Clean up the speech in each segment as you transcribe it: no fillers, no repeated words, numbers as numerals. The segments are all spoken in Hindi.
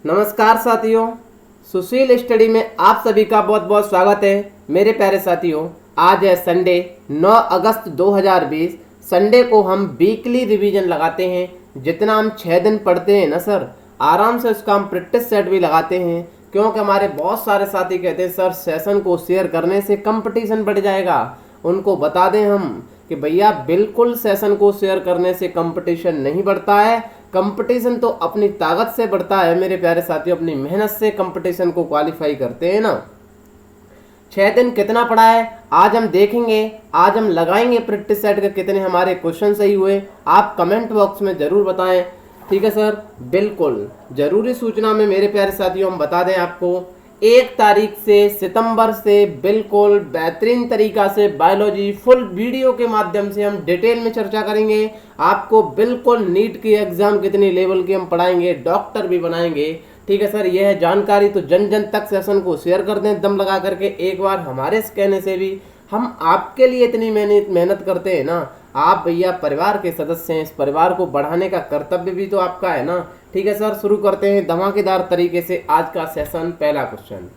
नमस्कार साथियों, सुशील स्टडी में आप सभी का बहुत बहुत स्वागत है। मेरे प्यारे साथियों, आज है संडे 9 अगस्त 2020। संडे को हम वीकली रिवीजन लगाते हैं। जितना हम 6 दिन पढ़ते हैं ना सर, आराम से उसका हम प्रैक्टिस सेट भी लगाते हैं, क्योंकि हमारे बहुत सारे साथी कहते हैं सर सेशन को शेयर करने से कंपटीशन बढ़ जाएगा। उनको बता दें हम कि भैया बिल्कुल सेशन को शेयर करने से कंपटीशन नहीं बढ़ता है। कंपटीशन तो अपनी ताकत से बढ़ता है मेरे प्यारे साथियों, अपनी मेहनत से कंपटीशन को क्वालिफाई करते हैं ना। 6 दिन कितना पड़ा है आज हम देखेंगे। आज हम लगाएंगे प्रैक्टिस सेट के कितने हमारे क्वेश्चन सही हुए। आप कमेंट बॉक्स में जरूर बताएं, ठीक है सर। बिल्कुल जरूरी सूचना में मेरे प्यारे साथियों हम बता दें आपको, 1 तारीख से सितंबर से बिल्कुल बेहतरीन तरीका से बायोलॉजी फुल वीडियो के माध्यम से हम डिटेल में चर्चा करेंगे। आपको बिल्कुल नीट की एग्जाम कितनी लेवल की हम पढ़ाएंगे, डॉक्टर भी बनाएंगे, ठीक है सर। यह है जानकारी, तो जन जन तक सेशन को शेयर कर दें दम लगा करके। एक बार हमारे कहने से भी हम आपके लिए इतनी मेहनत करते हैं ना। आप भैया परिवार के सदस्य हैं, इस परिवार को बढ़ाने का कर्तव्य भी तो आपका है ना। ठीक है सर, शुरू करते हैं धमाकेदार तरीके से आज का सेशन। पहला क्वेश्चन,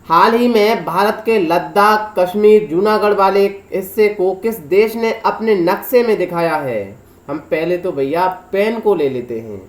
हाल ही में भारत के लद्दाख, कश्मीर, जूनागढ़ वाले हिस्से को किस देश ने अपने नक्शे में दिखाया है? हम पहले तो भैया पेन को ले लेते हैं।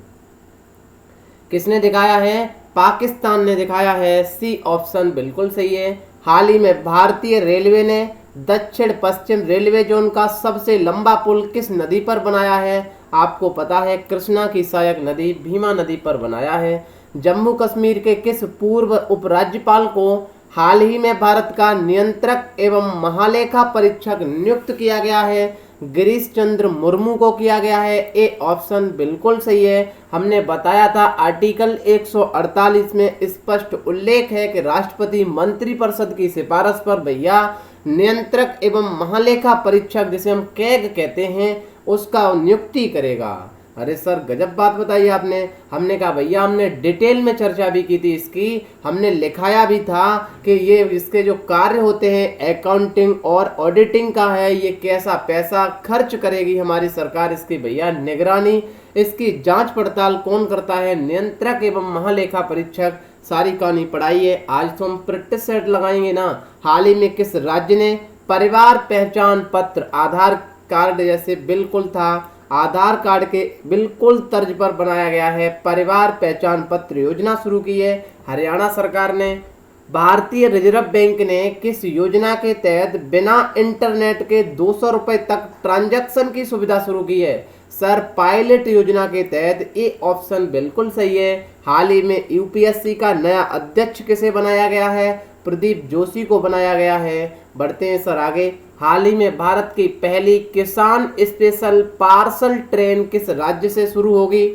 किसने दिखाया है? पाकिस्तान ने दिखाया है। सी ऑप्शन बिल्कुल सही है। हाल ही में भारतीय रेलवे ने दक्षिण पश्चिम रेलवे जोन का सबसे लंबा पुल किस नदी पर बनाया है? आपको पता है कृष्णा की सहायक नदी भीमा नदी पर बनाया है। जम्मू कश्मीर के किस पूर्व उपराज्यपाल को हाल ही में भारत का नियंत्रक एवं महालेखा परीक्षक नियुक्त किया गया है? गिरीश चंद्र मुर्मू को किया गया है। ए ऑप्शन बिल्कुल सही है। हमने बताया था आर्टिकल 148 में स्पष्ट उल्लेख है कि राष्ट्रपति मंत्रिपरिषद की सिफारिश पर भैया नियंत्रक एवं महालेखा परीक्षक, जिसे हम कैग कहते हैं, उसका नियुक्ति करेगा। अरे सर गजब बात बताई आपने। हमने कहा भैया हमने डिटेल में चर्चा भी की थी इसकी। हमने लिखाया भी था कि ये इसके जो कार्य होते हैं अकाउंटिंग और ऑडिटिंग का है, ये कैसा पैसा खर्च करेगी हमारी सरकार, इसकी भैया निगरानी, इसकी जांच पड़ताल कौन करता है? नियंत्रक एवं महालेखा परीक्षक। सारी कहानी पढ़ाई है। आज तो हम प्रैक्टिस सेट लगाएंगे ना। हाल ही में किस राज्य ने परिवार पहचान पत्र आधार कार्ड जैसे बिल्कुल था, आधार कार्ड के बिल्कुल तर्ज पर बनाया गया है, परिवार पहचान पत्र योजना शुरू की है? हरियाणा सरकार ने। भारतीय रिजर्व बैंक ने किस योजना के तहत बिना इंटरनेट के 200 रुपए तक ट्रांजैक्शन की सुविधा शुरू की है? सर पायलट योजना के तहत। ए ऑप्शन बिल्कुल सही है। हाल ही में यूपीएससी का नया अध्यक्ष किसे बनाया गया है? प्रदीप जोशी को बनाया गया है। बढ़ते हैं सर आगे। हाल ही में भारत की पहली किसान स्पेशल पार्सल ट्रेन किस राज्य से शुरू होगी?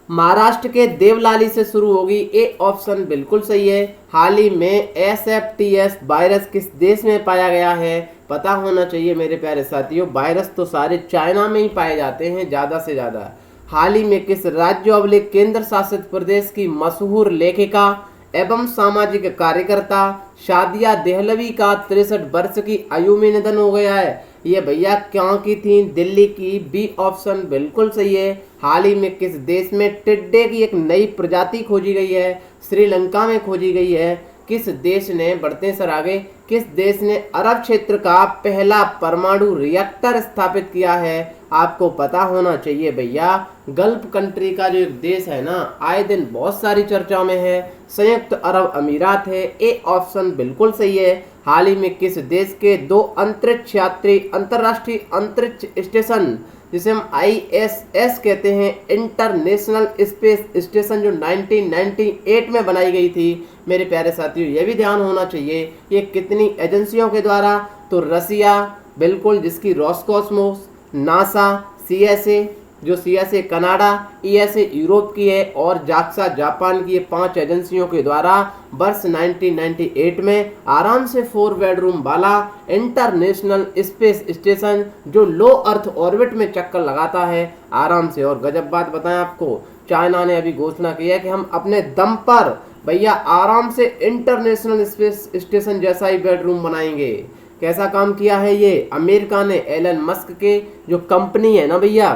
महाराष्ट्र के देवलाली से शुरू होगी। ए ऑप्शन बिल्कुल सही है। हाल ही में एसएफटीएस वायरस किस देश में पाया गया है? पता होना चाहिए मेरे प्यारे साथियों, वायरस तो सारे चाइना में ही पाए जाते हैं ज़्यादा से ज़्यादा। हाल ही में किस राज्य और केंद्र शासित प्रदेश की मशहूर लेखिका एवं सामाजिक कार्यकर्ता शादिया देहलवी का 63 वर्ष की आयु में निधन हो गया है? ये भैया क्या की थी? दिल्ली की। बी ऑप्शन बिल्कुल सही है। हाल ही में किस देश में टिड्डे की एक नई प्रजाति खोजी गई है? श्रीलंका में खोजी गई है। किस देश ने, बढ़ते हैं सर आगे, किस देश ने अरब क्षेत्र का पहला परमाणु रिएक्टर स्थापित किया है? आपको पता होना चाहिए भैया, गल्फ कंट्री का जो एक देश है ना, आए दिन बहुत सारी चर्चा में है, संयुक्त अरब अमीरात है। ए ऑप्शन बिल्कुल सही है। हाल ही में किस देश के 2 अंतरिक्ष यात्री अंतरराष्ट्रीय अंतरिक्ष स्टेशन, जिसे हम ISS कहते हैं, इंटरनेशनल स्पेस स्टेशन, जो 1998 में बनाई गई थी? मेरे प्यारे साथियों ये भी ध्यान होना चाहिए, ये कितनी एजेंसियों के द्वारा? तो रसिया बिल्कुल, जिसकी रॉसकॉस्मोस, नासा, CSA जो CSA कनाडा, ESA यूरोप की है, और जाक्सा जापान की। ये 5 एजेंसियों के द्वारा वर्ष 1998 में आराम से 4 बेडरूम वाला इंटरनेशनल स्पेस स्टेशन, जो लो अर्थ ऑर्बिट में चक्कर लगाता है आराम से। और गजब बात बताएं आपको, चाइना ने अभी घोषणा की है कि हम अपने दम पर भैया आराम से इंटरनेशनल स्पेस स्टेशन जैसा ही बेडरूम बनाएंगे। कैसा काम किया है ये? अमेरिका ने एलन मस्क के जो कंपनी है ना भैया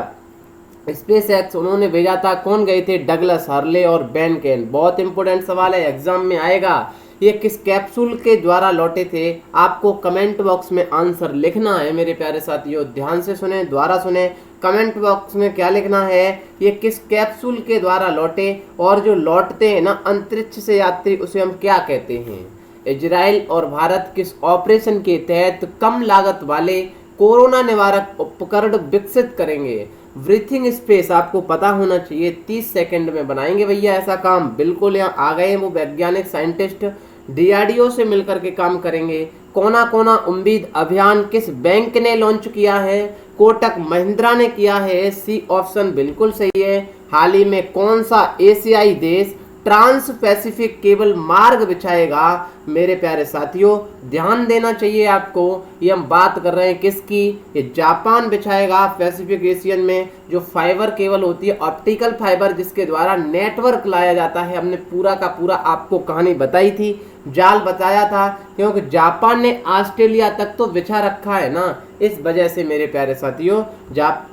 स्पेस एक्स उन्होंने भेजा था, कौन गए थे? डगलस, हर्ले और बेन केन। बहुत इंपॉर्टेंट सवाल है, एग्जाम में आएगा। ये किस कैप्सूल के द्वारा लौटे थे? आपको कमेंट बॉक्स में आंसर लिखना है मेरे प्यारे साथियों। ध्यान से सुने, द्वारा सुने, कमेंट बॉक्स में क्या लिखना है? ये किस कैप्सूल के द्वारा लौटे, और जो लौटते हैं ना अंतरिक्ष से यात्री, उसे हम क्या कहते हैं? इजराइल और भारत किस ऑपरेशन के तहत कम लागत वाले कोरोना निवारक उपकरण विकसित करेंगे? ब्रीथिंग स्पेस आपको पता होना चाहिए, 30 सेकंड में बनाएंगे भैया ऐसा काम। बिल्कुल यहाँ आ गए वो वैज्ञानिक साइंटिस्ट, डीआरडीओ से मिलकर के काम करेंगे। कोना कोना उम्मीद अभियान किस बैंक ने लॉन्च किया है? कोटक महिंद्रा ने किया है। सी ऑप्शन बिल्कुल सही है। हाल ही में कौन सा एशियाई देश ट्रांस पैसिफिक केबल मार्ग बिछाएगा? मेरे प्यारे साथियों ध्यान देना चाहिए आपको, ये हम बात कर रहे हैं किसकी? ये जापान बिछाएगा पैसिफिक एशियन में, जो फाइबर केबल होती है, ऑप्टिकल फाइबर, जिसके द्वारा नेटवर्क लाया जाता है। हमने पूरा का पूरा आपको कहानी बताई थी, जाल बताया था, क्योंकि जापान ने ऑस्ट्रेलिया तक तो बिछा रखा है ना, इस वजह से मेरे प्यारे साथियों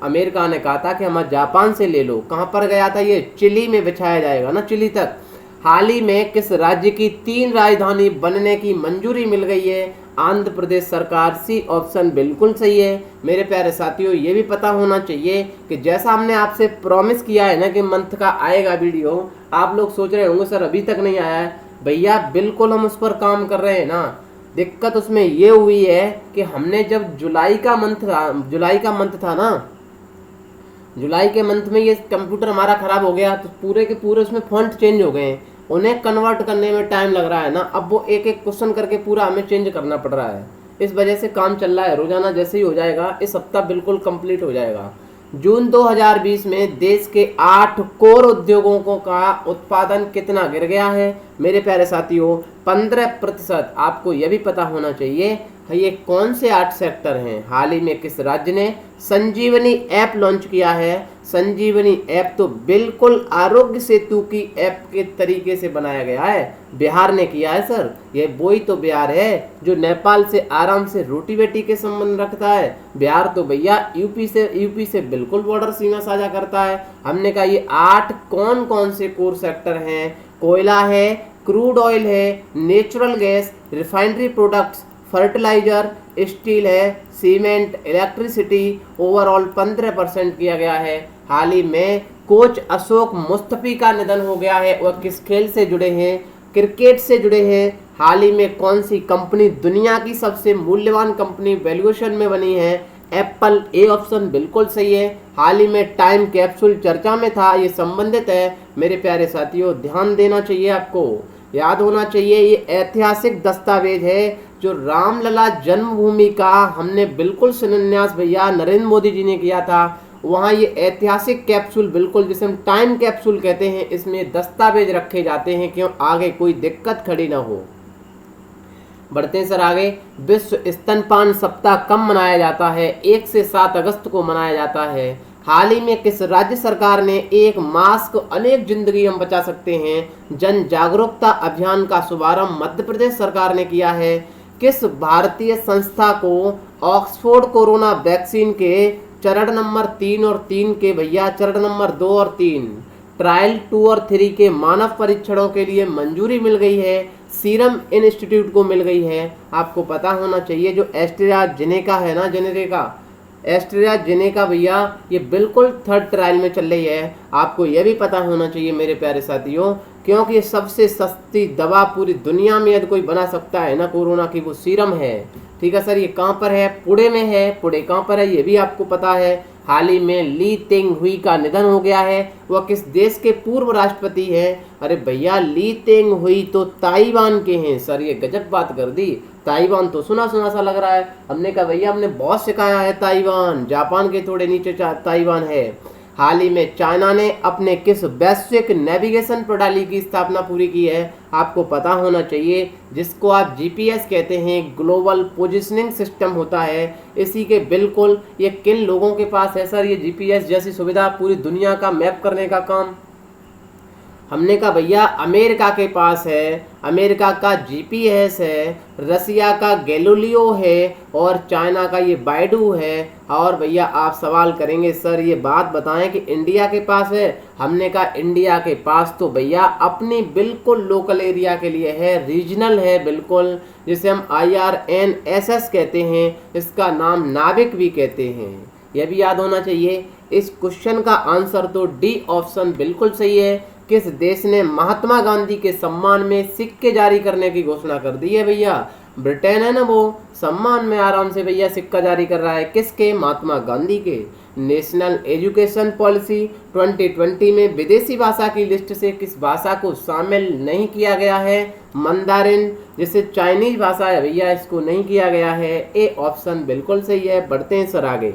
अमेरिका ने कहा था कि हमारे जापान से ले लो। कहां पर गया था ये? चिली में बिछाया जाएगा ना, चिली तक। हाल ही में किस राज्य की 3 राजधानी बनने की मंजूरी मिल गई है? आंध्र प्रदेश सरकार। सी ऑप्शन बिल्कुल सही है। मेरे प्यारे साथियों ये भी पता होना चाहिए कि जैसा हमने आपसे प्रॉमिस किया है ना कि मंथ का आएगा वीडियो, आप लोग सोच रहे होंगे सर अभी तक नहीं आया है। भैया बिल्कुल हम उस पर काम कर रहे हैं ना। दिक्कत उसमें ये हुई है कि हमने जब जुलाई का मंथ था ना, जुलाई के मंथ में ये कंप्यूटर हमारा खराब हो गया, तो पूरे के पूरे उसमें फॉन्ट चेंज हो गए हैं, उन्हें कन्वर्ट करने में टाइम लग रहा है ना। अब वो एक एक क्वेश्चन करके पूरा हमें चेंज करना पड़ रहा है, इस वजह से काम चल रहा है। रोजाना जैसे ही हो जाएगा, इस सप्ताह बिल्कुल कंप्लीट हो जाएगा। जून 2020 में देश के 8 कोर उद्योगों का उत्पादन कितना गिर गया है? मेरे प्यारे साथियों 15%। आपको यह भी पता होना चाहिए ये कौन से 8 सेक्टर हैं। हाल ही में किस राज्य ने संजीवनी ऐप लॉन्च किया है? संजीवनी ऐप तो बिल्कुल आरोग्य सेतु की ऐप के तरीके से बनाया गया है, बिहार ने किया है सर। ये वही तो बिहार है जो नेपाल से आराम से रोटी बेटी के संबंध रखता है। बिहार तो भैया यूपी से बिल्कुल बॉर्डर सीमा साझा करता है। हमने कहा ये 8 कौन कौन से कोर सेक्टर हैं? कोयला है, क्रूड ऑयल है, natural gas, refinery products, fertiliser, steel है, सीमेंट, इलेक्ट्रिसिटी। ओवरऑल 15% किया गया है। हाल ही में कोच अशोक मुस्तफी का निधन हो गया है। वह किस खेल से जुड़े हैं? क्रिकेट से जुड़े हैं। हाल ही में कौन सी कंपनी दुनिया की सबसे मूल्यवान कंपनी वैल्यूएशन में बनी है? एप्पल। ए ऑप्शन बिल्कुल सही है। हाल ही में टाइम कैप्सूल चर्चा में था, ये संबंधित है। मेरे प्यारे साथियों ध्यान देना चाहिए, आपको याद होना चाहिए, ये ऐतिहासिक दस्तावेज है जो रामलला जन्मभूमि का हमने बिल्कुल शिलान्यास भैया नरेंद्र मोदी जी ने किया था। वहाँ ये ऐतिहासिक कैप्सूल बिल्कुल, जिसे हम टाइम कैप्सूल कहते हैं, इसमें दस्तावेज रखे जाते हैं क्यों आगे कोई दिक्कत खड़ी ना हो। बढ़ते हैं सर आगे। विश्व स्तनपान सप्ताह कब मनाया जाता है? 1 से 7 अगस्त को मनाया जाता है। हाल ही में किस राज्य सरकार ने एक मास्क अनेक जिंदगी हम बचा सकते हैं जन जागरूकता अभियान का शुभारंभ मध्य प्रदेश सरकार ने किया है? किस भारतीय संस्था को ऑक्सफोर्ड कोरोना वैक्सीन के चरण नंबर 3 और 3 के भैया चरण नंबर 2 और 3 ट्रायल 2 और 3 के मानव परीक्षणों के लिए मंजूरी मिल गई है? सीरम इंस्टीट्यूट को मिल गई है। आपको पता होना चाहिए जो एस्ट्राजेनेका है ना, एस्ट्राजेनेका भैया ये बिल्कुल 3rd ट्रायल में चल रही है। आपको यह भी पता होना चाहिए मेरे प्यारे साथियों, क्योंकि ये सबसे सस्ती दवा पूरी दुनिया में यदि कोई बना सकता है ना कोरोना की, वो सीरम है। ठीक है सर, ये कहाँ पर है? पुणे में है। पुणे कहाँ पर है ये भी आपको पता है। हाल ही में ली तेंग हुई का निधन हो गया है। वह किस देश के पूर्व राष्ट्रपति हैं? अरे भैया ली तेंग हुई तो ताइवान के हैं सर। ये गजब बात कर दी, ताइवान तो सुना सुना सा लग रहा है। हमने कहा भैया हमने बहुत सिखाया है ताइवान, जापान के थोड़े नीचे ताइवान है। हाल ही में चाइना ने अपने किस वैश्विक नेविगेशन प्रणाली की स्थापना पूरी की है? आपको पता होना चाहिए, जिसको आप जीपीएस कहते हैं, ग्लोबल पोजिशनिंग सिस्टम होता है। इसी के बिल्कुल ये किन लोगों के पास है सर ये जीपीएस जैसी सुविधा, पूरी दुनिया का मैप करने का काम? हमने कहा भैया अमेरिका के पास है, अमेरिका का जीपीएस है, रसिया का गैलीलियो है और चाइना का ये बाइडू है। और भैया आप सवाल करेंगे सर ये बात बताएं कि इंडिया के पास है। हमने कहा इंडिया के पास तो भैया अपनी बिल्कुल लोकल एरिया के लिए है, रीजनल है बिल्कुल, जिसे हम IRNSS कहते हैं, इसका नाम नाविक भी कहते हैं। यह भी याद होना चाहिए। इस क्वेश्चन का आंसर तो डी ऑप्शन बिल्कुल सही है। किस देश ने महात्मा गांधी के सम्मान में सिक्के जारी करने की घोषणा कर दी है भैया? ब्रिटेन है ना, वो सम्मान में आराम से भैया सिक्का जारी कर रहा है। किसके? महात्मा गांधी के। नेशनल एजुकेशन पॉलिसी 2020 में विदेशी भाषा की लिस्ट से किस भाषा को शामिल नहीं किया गया है? मंदारिन, जिसे चाइनीज भाषा है भैया, इसको नहीं किया गया है। ए ऑप्शन बिल्कुल सही है। बढ़ते हैं सर आगे।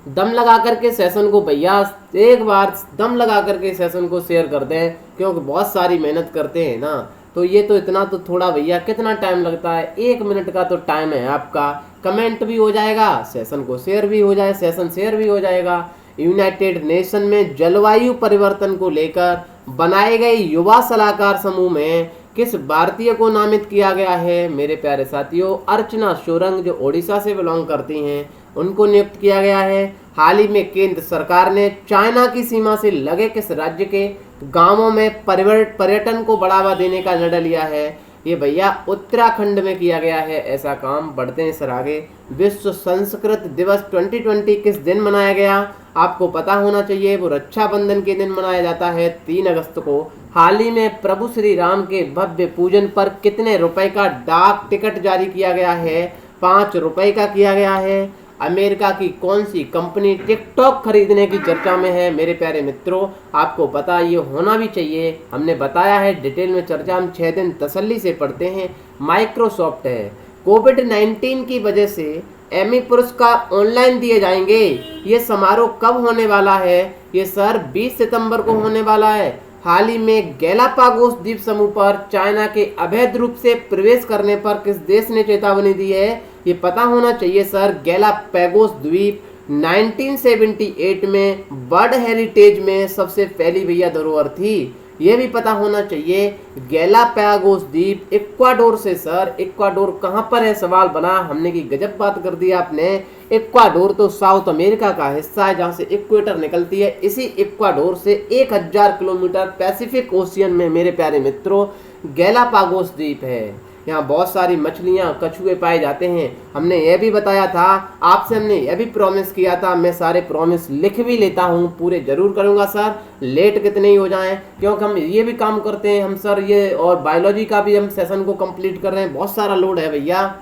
दम लगा करके सेशन को भैया एक बार दम लगा करके सेशन को शेयर कर दें, क्योंकि बहुत सारी मेहनत करते हैं ना, तो ये तो इतना तो थोड़ा भैया कितना टाइम लगता है, 1 मिनट का तो टाइम है आपका। कमेंट भी हो जाएगा, सेशन को शेयर भी हो जाए, सेशन शेयर भी हो जाएगा। यूनाइटेड नेशन में जलवायु परिवर्तन को लेकर बनाए गए युवा सलाहकार समूह में किस भारतीय को नामित किया गया है? मेरे प्यारे साथियों, अर्चना सुरंग जो ओडिशा से बिलोंग करती हैं, उनको नियुक्त किया गया है। हाल ही में केंद्र सरकार ने चाइना की सीमा से लगे किस राज्य के गांवों में पर्यटन को बढ़ावा देने का निर्णय लिया है? ये भैया उत्तराखंड में किया गया है ऐसा काम। बढ़ते हैं सर आगे। विश्व संस्कृत दिवस 2020 किस दिन मनाया गया? आपको पता होना चाहिए, वो रक्षाबंधन के दिन मनाया जाता है 3 अगस्त को। हाल ही में प्रभु श्री राम के भव्य पूजन पर कितने रुपए का डाक टिकट जारी किया गया है? 5 रुपए का किया गया है। अमेरिका की कौन सी कंपनी टिकटॉक खरीदने की चर्चा में है? मेरे प्यारे मित्रों, आपको पता ये होना भी चाहिए, हमने बताया है डिटेल में चर्चा हम 6 दिन तसल्ली से पढ़ते हैं। माइक्रोसॉफ्ट है। कोविड-19 की वजह से एमी पुरस्कार ऑनलाइन दिए जाएंगे। ये समारोह कब होने वाला है? ये सर 20 सितंबर को होने वाला है। हाल ही में गैलापागोस द्वीप समूह पर चाइना के अवैध रूप से प्रवेश करने पर किस देश ने चेतावनी दी है? ये पता होना चाहिए सर। गैलापागोस द्वीप 1978 में वर्ल्ड हेरिटेज में सबसे पहली भैया धरोहर थी। ये भी पता होना चाहिए। गैलापागोस द्वीप इक्वाडोर से सर, इक्वाडोर कहाँ पर है सवाल बना, हमने की गजब बात कर दी आपने। इक्वाडोर तो साउथ अमेरिका का हिस्सा है जहाँ से इक्वेटर निकलती है। इसी इक्वाडोर से 1000 किलोमीटर पैसिफिक ओशियन में मेरे प्यारे मित्रों गैलापागोस द्वीप है। यहाँ बहुत सारी मछलियाँ, कछुए पाए जाते हैं। हमने यह भी बताया था आपसे, हमने यह भी प्रॉमिस किया था, मैं सारे प्रॉमिस लिख भी लेता हूँ, पूरे जरूर करूँगा सर, लेट कितने ही हो जाएं, क्योंकि हम ये भी काम करते हैं हम सर ये, और बायोलॉजी का भी हम सेशन को कंप्लीट कर रहे हैं, बहुत सारा लोड है भैया,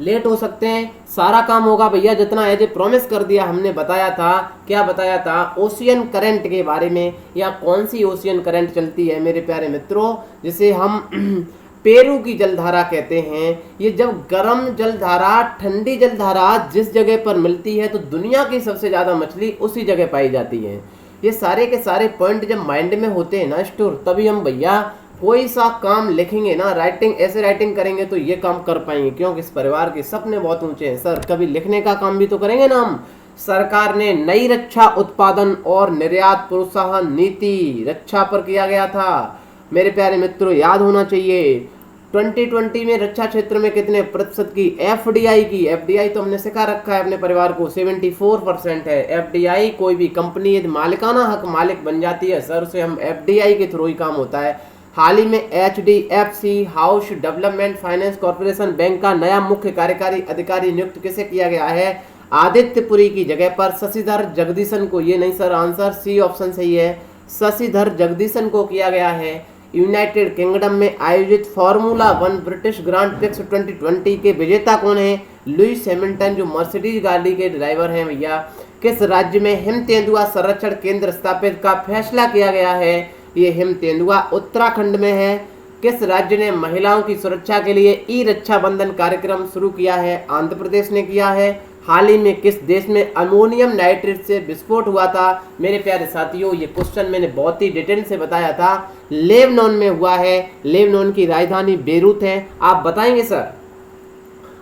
लेट हो सकते हैं। सारा काम होगा भैया जितना एज ए प्रॉमिस कर दिया हमने। बताया था, क्या बताया था? ओशियन करंट के बारे में, या कौन सी ओशियन करंट चलती है मेरे प्यारे मित्रों, जिसे हम पेरू की जलधारा कहते हैं। ये जब गर्म जलधारा, ठंडी जलधारा जिस जगह पर मिलती है तो दुनिया की सबसे ज़्यादा मछली उसी जगह पाई जाती है। ये सारे के सारे पॉइंट जब माइंड में होते हैं ना स्टोर, तभी हम भैया कोई सा काम लिखेंगे ना, राइटिंग ऐसे राइटिंग करेंगे तो ये काम कर पाएंगे, क्योंकि इस परिवार के सपने बहुत ऊंचे हैं सर। कभी लिखने का काम भी तो करेंगे ना हम। सरकार ने नई रक्षा उत्पादन और निर्यात प्रोत्साहन नीति रक्षा पर किया गया था मेरे प्यारे मित्रों, याद होना चाहिए। 2020 में रक्षा क्षेत्र में कितने प्रतिशत की एफडीआई की? एफडीआई तो हमने सिखा रखा है अपने परिवार को, 74% है एफडीआई। कोई भी कंपनी यदि मालिकाना हक मालिक बन जाती है सर, उसे हम एफडीआई के थ्रू ही काम होता है। हाल ही में HDFC house development finance corporation bank का नया मुख्य कार्यकारी अधिकारी नियुक्त किसे किया गया है? आदित्यपुरी की जगह पर शशिधर जगदीशन को। ये नहीं सर, आंसर सी ऑप्शन सही है, शशिधर जगदीशन को किया गया है। यूनाइटेड किंगडम में आयोजित फार्मूला 1 ब्रिटिश ग्रांड प्रिक्स 2020 के विजेता कौन है? लुइस हैमिल्टन, जो मर्सिडीज गाड़ी के ड्राइवर हैं भैया। किस राज्य में हिम तेंदुआ संरक्षण केंद्र स्थापित का फैसला किया गया है? ये हिम तेंदुआ उत्तराखंड में है। किस राज्य ने महिलाओं की सुरक्षा के लिए ई रक्षाबंधन कार्यक्रम शुरू किया है? आंध्र प्रदेश ने किया है। हाल ही में किस देश में अमोनियम नाइट्रेट से विस्फोट हुआ था? मेरे प्यारे साथियों, ये क्वेश्चन मैंने बहुत ही डिटेल से बताया था, लेबनान में हुआ है। लेबनान की राजधानी बेरूत है। आप बताएंगे सर,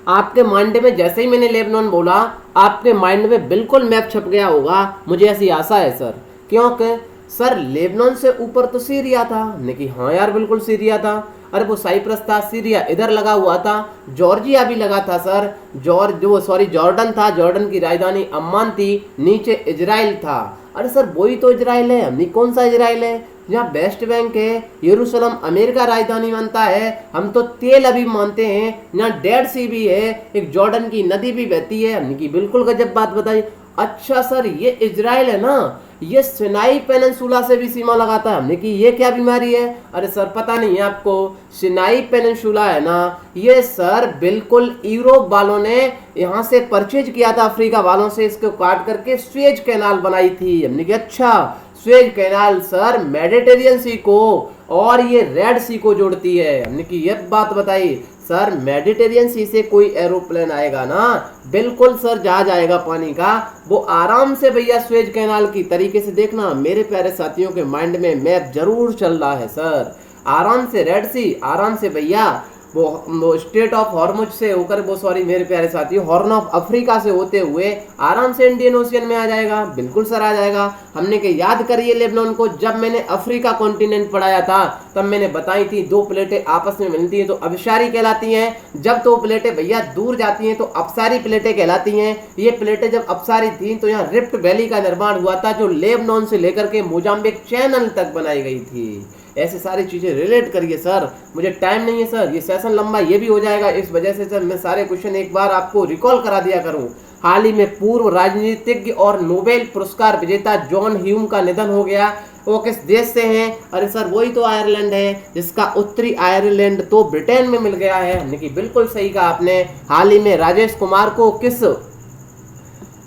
आपके माइंड में जैसे ही मैंने लेबनान बोला, आपके माइंड में बिल्कुल मैप छप गया होगा, मुझे ऐसी आशा है सर, क्योंकि सर लेबनान से ऊपर तो सीरिया था। हमने कि हाँ यार बिल्कुल सीरिया था। अरे वो साइप्रस था, सीरिया इधर लगा हुआ था, जॉर्जिया भी लगा था सर, जॉर्डन था, जॉर्डन की राजधानी अम्मान थी, नीचे इजराइल था। अरे सर वही तो इजराइल है। हमने कौन सा इजराइल है? जहाँ वेस्ट बैंक है, यरूशलेम अमेरिका राजधानी मानता है, हम तो तेल अभी मानते हैं, यहाँ डेड सी भी है, एक जॉर्डन की नदी भी बहती है। हमने की बिल्कुल गजब बात बताई। अच्छा सर ये इजराइल है ना, ये सिनाई पेनिनसुला से भी सीमा लगाता है। हमने कि ये क्या बीमारी है? अरे सर पता नहीं है आपको, सिनाई पेनिनसुला है ना, ये सर बिल्कुल यूरोप वालों ने यहाँ से परचेज किया था, अफ्रीका वालों से, इसको काट करके स्वेज कैनाल बनाई थी। हमने कि अच्छा, स्वेज कैनाल सर मेडिटेरियन सी को और ये रेड सी को जोड़ती है। हमने कि ये बात बताई सर, मेडिटेरियन सी से कोई एरोप्लेन आएगा ना, बिल्कुल सर जहाज आएगा पानी का, वो आराम से भैया स्वेज कैनाल की तरीके से, देखना मेरे प्यारे साथियों के माइंड में मैप जरूर चल रहा है सर, आराम से रेड सी, आराम से भैया वो स्टेट ऑफ हॉर्मुज से होकर, मेरे प्यारे साथियों हॉर्न ऑफ अफ्रीका से होते हुए आराम से इंडियन ओशियन में आ जाएगा। बिल्कुल सर आ जाएगा। हमने के याद करिए लेबनान को, जब मैंने अफ्रीका कॉन्टिनेंट पढ़ाया था तब मैंने बताई थी दो प्लेटें आपस में मिलती हैं तो अबशारी कहलाती हैं, जब दो प्लेटें भैया दूर जाती हैं तो अपसारी प्लेटें कहलाती हैं। ये प्लेटें जब अपसारी थी तो यहाँ रिफ्ट वैली का निर्माण हुआ था, जो लेबनान से लेकर के मोजाम्बिक चैनल तक बनाई गई थी। ऐसे सारी चीजें रिलेट करिए सर, मुझे टाइम नहीं है सर, ये सेशन लंबा ये भी हो जाएगा, इस वजह से सर मैं सारे क्वेश्चन एक बार आपको रिकॉल करा दिया करूं। हाल ही में पूर्व राजनीतिज्ञ और नोबेल पुरस्कार विजेता जॉन ह्यूम का निधन हो गया। वो किस देश से हैं? अरे सर वही तो आयरलैंड है, जिसका उत्तरी आयरलैंड तो ब्रिटेन में मिल गया है। हमने कि बिल्कुल सही कहा आपने। हाल ही में राजेश कुमार को किस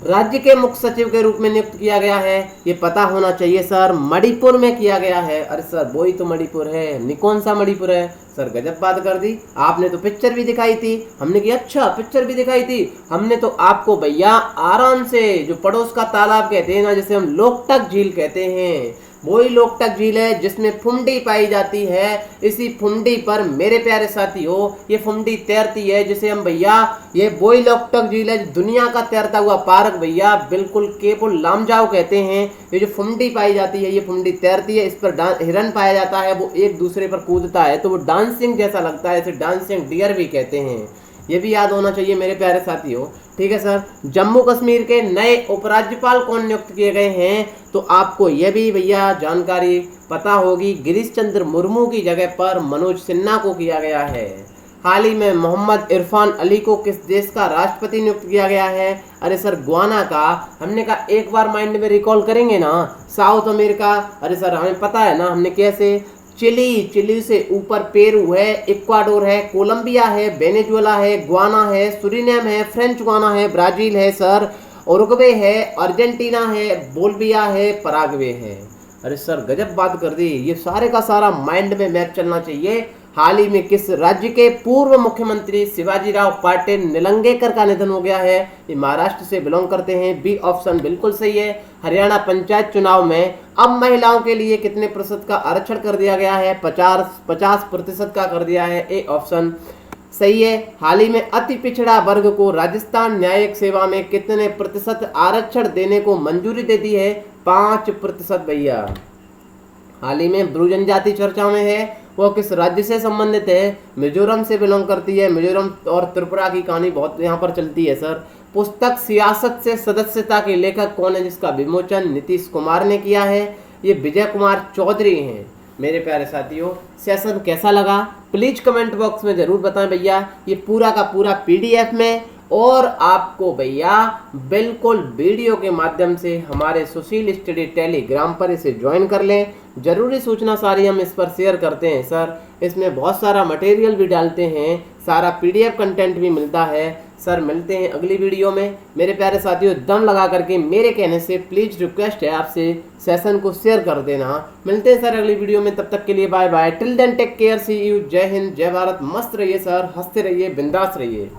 राज्य के मुख्य सचिव के रूप में नियुक्त किया गया है? ये पता होना चाहिए सर, मणिपुर में किया गया है। अरे सर वही तो मणिपुर है, कौन सा मणिपुर है? सर गजब बात कर दी आपने, तो पिक्चर भी दिखाई थी। हमने कि अच्छा पिक्चर भी दिखाई थी, हमने तो आपको भैया आराम से जो पड़ोस का तालाब कहते हैं ना, जिसे हम लोकटक झील कहते हैं, वही लोकटक झील है जिसमें फुंडी पाई जाती है। इसी फुंडी पर मेरे प्यारे साथियों ये फुंडी तैरती है, जिसे हम भैया, ये वही लोकटक झील है दुनिया का तैरता हुआ पार्क भैया, बिल्कुल केपुल लामजाओ कहते हैं। ये जो फुंडी पाई जाती है, ये फुंडी तैरती है, इस पर हिरन पाया जाता है, वो एक दूसरे पर कूदता है तो वो डांसिंग जैसा लगता है, इसे डांसिंग डियर भी कहते हैं। ये भी याद होना चाहिए मेरे प्यारे साथियों। ठीक है सर, जम्मू कश्मीर के नए उपराज्यपाल कौन नियुक्त किए गए हैं? तो आपको यह भी भैया जानकारी पता होगी, गिरीश चंद्र मुर्मू की जगह पर मनोज सिन्हा को किया गया है। हाल ही में मोहम्मद इरफान अली को किस देश का राष्ट्रपति नियुक्त किया गया है? अरे सर गुआना का। हमने कहा एक बार माइंड में रिकॉल करेंगे ना, साउथ अमेरिका। अरे सर हमें पता है ना, हमने कैसे, चिली से ऊपर पेरू है, इक्वाडोर है, कोलंबिया है, वेनेजुएला है, गुआना है, सुरीनेम है, फ्रेंच गुआना है, ब्राजील है सर, उरुग्वे है, अर्जेंटीना है, बोल्विया है, पराग्वे है। अरे सर गजब बात कर दी, ये सारे का सारा माइंड में मैप चलना चाहिए। हाल ही में किस राज्य के पूर्व मुख्यमंत्री शिवाजीराव पाटिल निलंगेकर का निधन हो गया है? ये महाराष्ट्र से बिलोंग करते हैं, बी ऑप्शन बिल्कुल सही है। हरियाणा पंचायत चुनाव में अब महिलाओं के लिए कितने प्रतिशत का आरक्षण कर दिया गया है? 50% का कर दिया है, ए ऑप्शन सही है। हाल ही में अति पिछड़ा वर्ग को राजस्थान न्यायिक सेवा में कितने प्रतिशत आरक्षण देने को मंजूरी दे दी है? 5% भैया। हाल ही में ब्रू जनजाति चर्चा में है, वो किस राज्य से संबंधित है? मिजोरम से बिलोंग करती है। मिजोरम और त्रिपुरा की कहानी बहुत यहाँ पर चलती है सर। पुस्तक सियासत से सदस्यता के लेखक कौन है, जिसका विमोचन नीतीश कुमार ने किया है? ये विजय कुमार चौधरी हैं। मेरे प्यारे साथियों सेशन कैसा लगा प्लीज कमेंट बॉक्स में जरूर बताएं भैया। ये पूरा का पूरा पीडीएफ में, और आपको भैया बिल्कुल वीडियो के माध्यम से हमारे सुशील स्टडी टेलीग्राम पर इसे ज्वाइन कर लें। जरूरी सूचना सारी हम इस पर शेयर करते हैं सर, इसमें बहुत सारा मटेरियल भी डालते हैं, सारा पीडीएफ कंटेंट भी मिलता है सर। मिलते हैं अगली वीडियो में। मेरे प्यारे साथियों दम लगा करके मेरे कहने से प्लीज रिक्वेस्ट है आपसे सेशन को शेयर कर देना। मिलते हैं सर अगली वीडियो में, तब तक के लिए bye bye. Till then take care, see you, जय हिंद, जय भारत। मस्त रहिए सर, हंसते रहिए, बिंदास रहिए।